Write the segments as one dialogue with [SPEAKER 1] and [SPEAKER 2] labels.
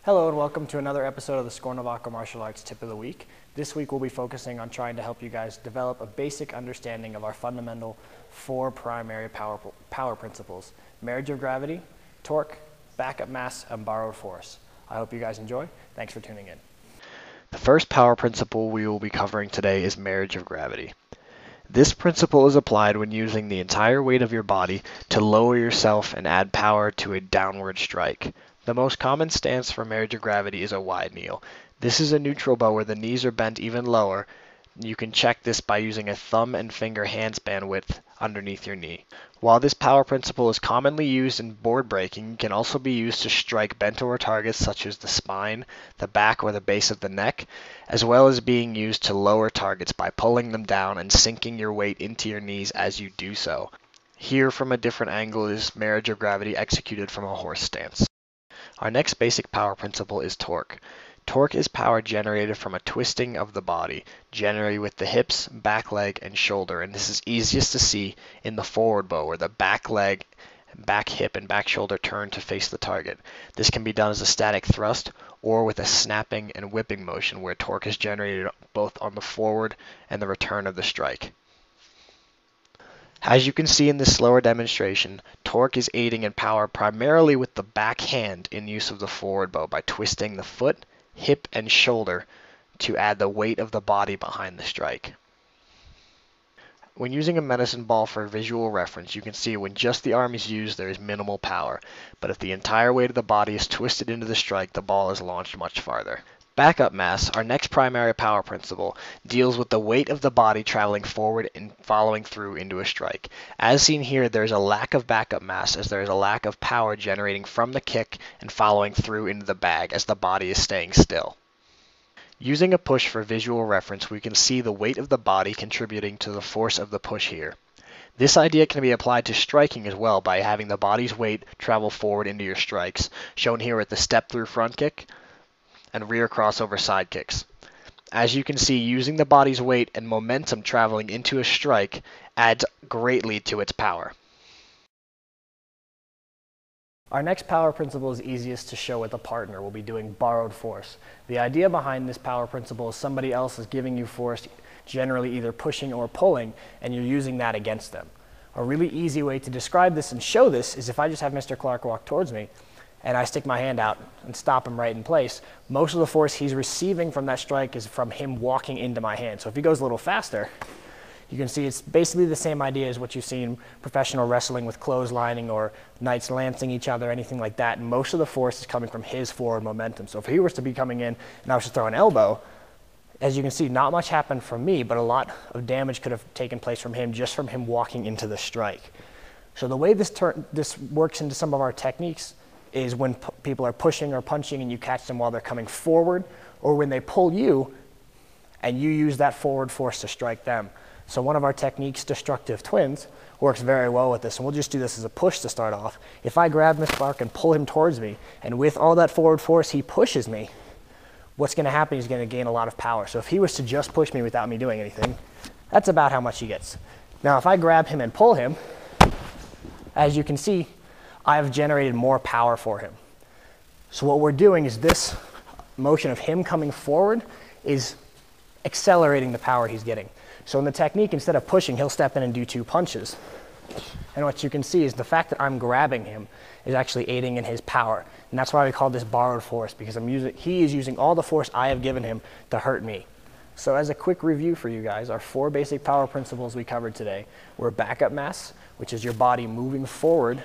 [SPEAKER 1] Hello and welcome to another episode of the Scornavacco Martial Arts Tip of the Week. This week we'll be focusing on trying to help you guys develop a basic understanding of our fundamental four primary power principles: marriage of gravity, torque, backup mass, and borrowed force. I hope you guys enjoy. Thanks for tuning in.
[SPEAKER 2] The first power principle we will be covering today is marriage of gravity. This principle is applied when using the entire weight of your body to lower yourself and add power to a downward strike. The most common stance for marriage of gravity is a wide kneel. This is a neutral bow where the knees are bent even lower. You can check this by using a thumb and finger handspan width underneath your knee. While this power principle is commonly used in board breaking, it can also be used to strike bent over targets such as the spine, the back, or the base of the neck, as well as being used to lower targets by pulling them down and sinking your weight into your knees as you do so. Here from a different angle is marriage of gravity executed from a horse stance. Our next basic power principle is torque. Torque is power generated from a twisting of the body, generally with the hips, back leg, and shoulder, and this is easiest to see in the forward bow where the back leg, back hip, and back shoulder turn to face the target. This can be done as a static thrust or with a snapping and whipping motion where torque is generated both on the forward and the return of the strike. As you can see in this slower demonstration, torque is aiding in power primarily with the back hand in use of the forward bow by twisting the foot, hip, and shoulder to add the weight of the body behind the strike. When using a medicine ball for visual reference, you can see when just the arm is used, there is minimal power, but if the entire weight of the body is twisted into the strike, the ball is launched much farther. Backup mass, our next primary power principle, deals with the weight of the body traveling forward and following through into a strike. As seen here, there is a lack of backup mass as there is a lack of power generating from the kick and following through into the bag as the body is staying still. Using a push for visual reference, we can see the weight of the body contributing to the force of the push here. This idea can be applied to striking as well by having the body's weight travel forward into your strikes, shown here with the step through front kick and rear crossover side kicks. As you can see, using the body's weight and momentum traveling into a strike adds greatly to its power.
[SPEAKER 1] Our next power principle is easiest to show with a partner. We'll be doing borrowed force. The idea behind this power principle is somebody else is giving you force, generally either pushing or pulling, and you're using that against them. A really easy way to describe this and show this is if I just have Mr. Clark walk towards me, and I stick my hand out and stop him right in place, most of the force he's receiving from that strike is from him walking into my hand. So if he goes a little faster, you can see it's basically the same idea as what you see in professional wrestling with clotheslining or knights lancing each other, anything like that. And most of the force is coming from his forward momentum. So if he was to be coming in and I was to throw an elbow, as you can see, not much happened from me, but a lot of damage could have taken place from him just from him walking into the strike. So the way this works into some of our techniques is when people are pushing or punching and you catch them while they're coming forward, or when they pull you and you use that forward force to strike them. So one of our techniques, destructive twins, works very well with this, and we'll just do this as a push to start off. If I grab Mr. Clark and pull him towards me, and with all that forward force he pushes me, what's going to happen is he's going to gain a lot of power. So if he was to just push me without me doing anything, that's about how much he gets. Now if I grab him and pull him, as you can see, I've generated more power for him. So what we're doing is this motion of him coming forward is accelerating the power he's getting. So in the technique, instead of pushing, he'll step in and do two punches. And what you can see is the fact that I'm grabbing him is actually aiding in his power. And that's why we call this borrowed force, because he is using all the force I have given him to hurt me. So as a quick review for you guys, our four basic power principles we covered today were backup mass, which is your body moving forward,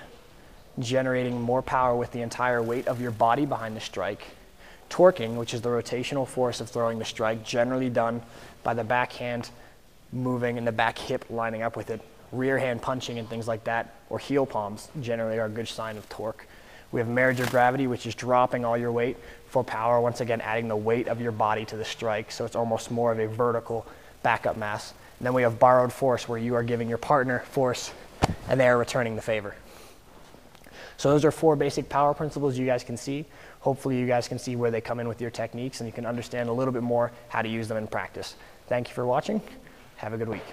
[SPEAKER 1] generating more power with the entire weight of your body behind the strike. Torquing, which is the rotational force of throwing the strike, generally done by the back hand moving and the back hip lining up with it. Rear hand punching and things like that, or heel palms, generally are a good sign of torque. We have marriage of gravity, which is dropping all your weight for power, once again adding the weight of your body to the strike, so it's almost more of a vertical backup mass. And then we have borrowed force, where you are giving your partner force and they are returning the favor. So those are four basic power principles you guys can see. Hopefully you guys can see where they come in with your techniques and you can understand a little bit more how to use them in practice. Thank you for watching. Have a good week.